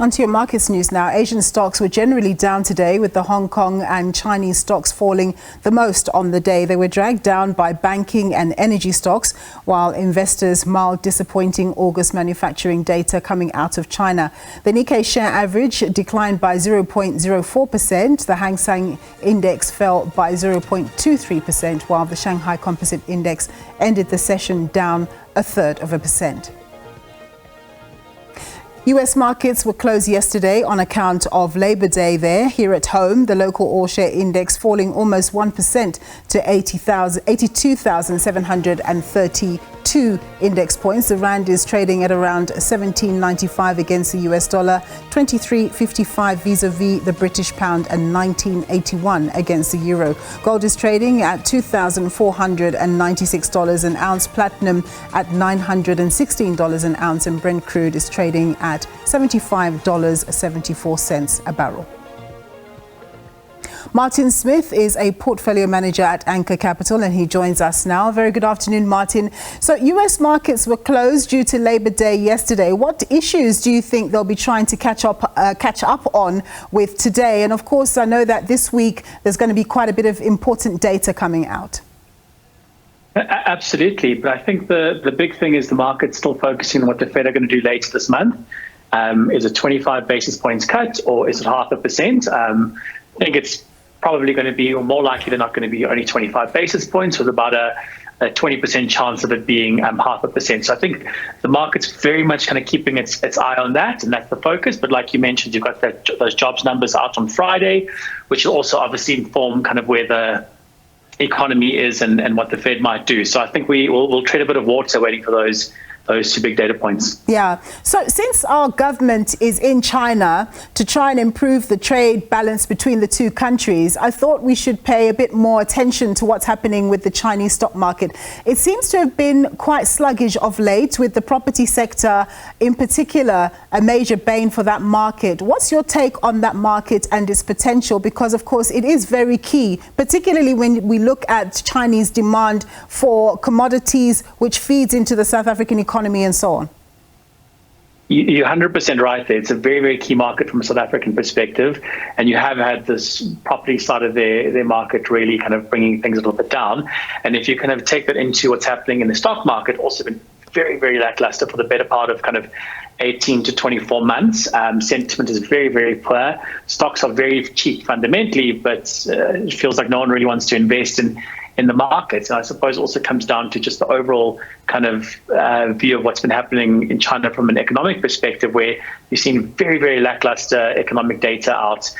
Onto your markets news now. Asian stocks were generally down today, with the Hong Kong and Chinese stocks falling the most on the day. They were dragged down by banking and energy stocks, while investors mailed disappointing August manufacturing data coming out of China. The Nikkei share average declined by 0.04%. The Hang Seng index fell by 0.23%, while the Shanghai Composite Index ended the session down 0.33%. US markets were closed yesterday on account of Labor Day there. Here at home, the local all-share index falling almost 1% to 82,732 index points. The rand is trading at around 17.95 against the US dollar, 23.55 vis-a-vis the British pound, and 19.81 against the euro. Gold is trading at $2,496 an ounce, platinum at $916 an ounce, and Brent crude is trading at $75.74 a barrel. Martin Smith is a portfolio manager at Anchor Capital, and he joins us now. Very good afternoon, Martin. So US markets were closed due to Labor Day yesterday. What issues do you think they'll be trying to catch up on with today? And of course, I know that this week there's going to be quite a bit of important data coming out. Absolutely. But I think the big thing is the market's still focusing on what the Fed are going to do later this month. Is it 25 basis points cut, or is it 0.5%? I think it's probably going to be, or more likely than not, going to be only 25 basis points, with about a 20% chance of it being 0.5%. So I think the market's very much kind of keeping its eye on that, and that's the focus. But like you mentioned, you've got those jobs numbers out on Friday, which will also obviously inform kind of where the economy is and what the Fed might do. So I think we'll tread a bit of water waiting for those two big data points. Yeah. So since our government is in China to try and improve the trade balance between the two countries, I thought we should pay a bit more attention to what's happening with the Chinese stock market. It seems to have been quite sluggish of late, with the property sector in particular a major bane for that market. What's your take on that market and its potential? Because of course it is very key, particularly when we look at Chinese demand for commodities, which feeds into the South African economy and so on. You're 100% right there. It's a very, very key market from a South African perspective. And you have had this property side of their market really kind of bringing things a little bit down. And if you kind of take that into what's happening in the stock market, also been very, very lackluster for the better part of kind of 18 to 24 months. Sentiment is very, very poor. Stocks are very cheap fundamentally, but it feels like no one really wants to invest in the markets. And I suppose it also comes down to just the overall kind of view of what's been happening in China from an economic perspective, where you've seen very, very lackluster economic data out.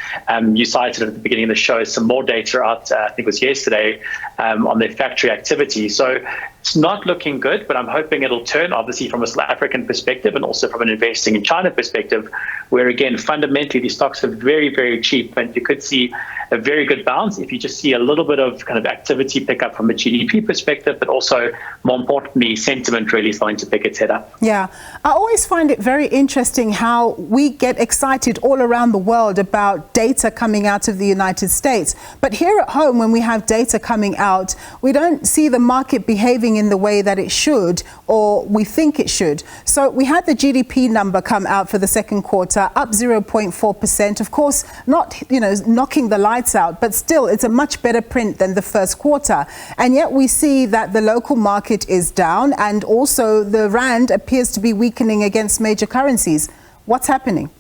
You cited at the beginning of the show some more data out, I think it was yesterday, on their factory activity. So it's not looking good, but I'm hoping it'll turn, obviously, from a South African perspective and also from an investing in China perspective, where, again, fundamentally, these stocks are very, very cheap. And you could see a very good bounce if you just see a little bit of kind of activity pick up from a GDP perspective, but also, more importantly, sentiment really starting to pick its head up. Yeah, I always find it very interesting how we get excited all around the world about data coming out of the United States. But here at home, when we have data coming out, we don't see the market behaving in the way that it should, or we think it should. So we had the GDP number come out for the second quarter, up 0.4%. Of course, not, knocking the lights out, but still it's a much better print than the first quarter. And yet we see that the local market is down, and also the rand appears to be weakening against major currencies. What's happening?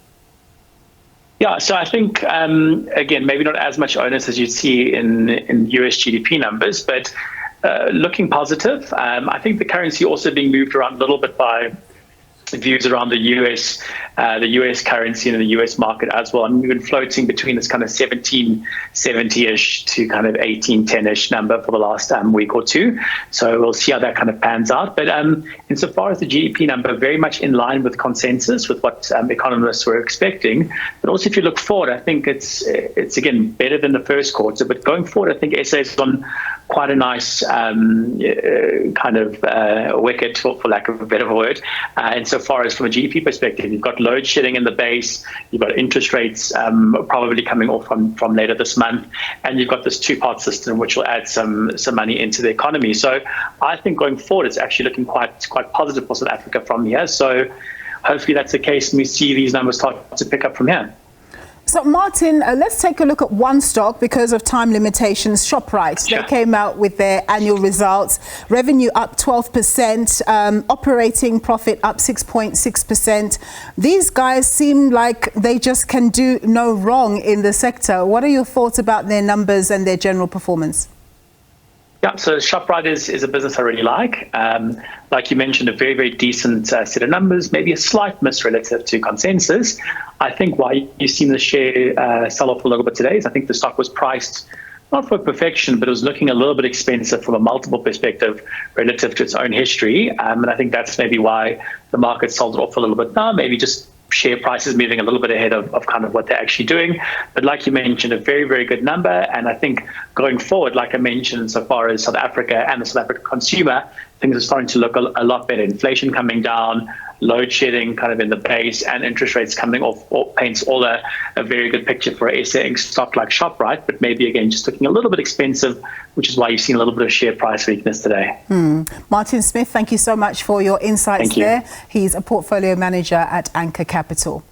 Yeah, so I think, again, maybe not as much onus as you'd see in US GDP numbers, but looking positive. I think the currency also being moved around a little bit by views around the US currency and the US market as well. And we've been floating between this kind of 1770-ish to kind of 1810-ish number for the last week or two. So we'll see how that kind of pans out. But insofar as the GDP number, very much in line with consensus, with what economists were expecting. But also, if you look forward, I think it's again better than the first quarter. But going forward, I think SA is on quite a nice kind of wicket, for lack of a better word. And so far as from a GDP perspective, you've got load shedding in the base, you've got interest rates probably coming off from later this month, and you've got this two-part system which will add some money into the economy. So I think going forward, it's actually looking quite positive for South Africa from here. So hopefully that's the case and we see these numbers start to pick up from here. So, Martin, let's take a look at one stock because of time limitations, ShopRite. Sure. They came out with their annual results. Revenue up 12%, operating profit up 6.6%. These guys seem like they just can do no wrong in the sector. What are your thoughts about their numbers and their general performance? Yeah, so ShopRite is a business I really like. Like you mentioned, a very, very decent set of numbers, maybe a slight miss relative to consensus. I think why you've seen the share sell off a little bit today is I think the stock was priced not for perfection, but it was looking a little bit expensive from a multiple perspective relative to its own history. And I think that's maybe why the market sold it off a little bit now, maybe just share prices moving a little bit ahead of kind of what they're actually doing. But like you mentioned, a very, very good number. And I think going forward, like I mentioned, so far as South Africa and the South African consumer, things are starting to look a lot better. Inflation coming down, load shedding kind of in the base, and interest rates coming off paints all a very good picture for a SA stock like ShopRite, but maybe again just looking a little bit expensive, which is why you've seen a little bit of share price weakness today. Martin Smith, thank you so much for your insights there. He's a portfolio manager at Anchor Capital.